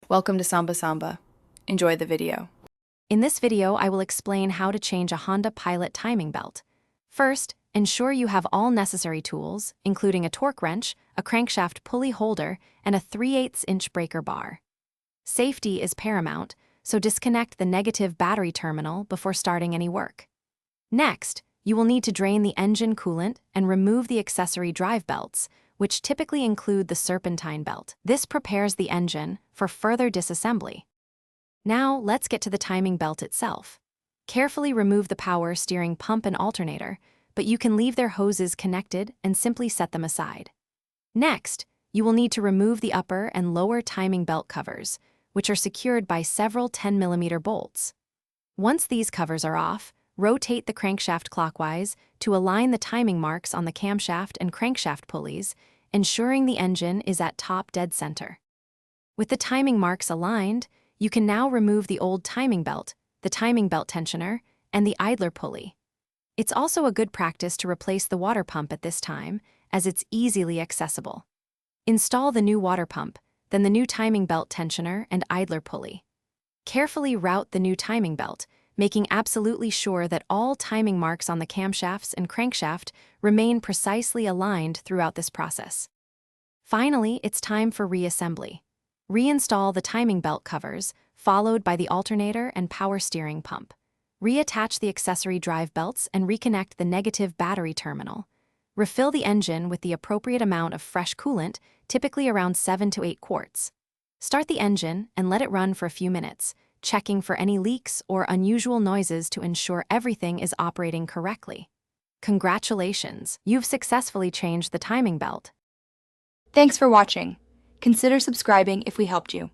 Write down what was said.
Welcome to Samba Samba. Enjoy the video. In this video, I will explain how to change a Honda Pilot timing belt. First, ensure you have all necessary tools, including a torque wrench, a crankshaft pulley holder, and a 3/8-inch breaker bar. Safety is paramount, so disconnect the negative battery terminal before starting any work. Next, you will need to drain the engine coolant and remove the accessory drive belts, which typically include the serpentine belt. This prepares the engine for further disassembly. Now, let's get to the timing belt itself. Carefully remove the power steering pump and alternator, but you can leave their hoses connected and simply set them aside. Next, you will need to remove the upper and lower timing belt covers, which are secured by several 10mm bolts. Once these covers are off, rotate the crankshaft clockwise to align the timing marks on the camshaft and crankshaft pulleys, ensuring the engine is at top dead center. With the timing marks aligned, you can now remove the old timing belt, the timing belt tensioner, and the idler pulley. It's also a good practice to replace the water pump at this time, as it's easily accessible. Install the new water pump, then the new timing belt tensioner and idler pulley. Carefully route the new timing belt, making absolutely sure that all timing marks on the camshafts and crankshaft remain precisely aligned throughout this process. Finally, it's time for reassembly. Reinstall the timing belt covers, followed by the alternator and power steering pump. Reattach the accessory drive belts and reconnect the negative battery terminal. Refill the engine with the appropriate amount of fresh coolant, typically around 7 to 8 quarts. Start the engine and let it run for a few minutes, checking for any leaks or unusual noises to ensure everything is operating correctly. Congratulations, you've successfully changed the timing belt. Thanks for watching. Consider subscribing if we helped you.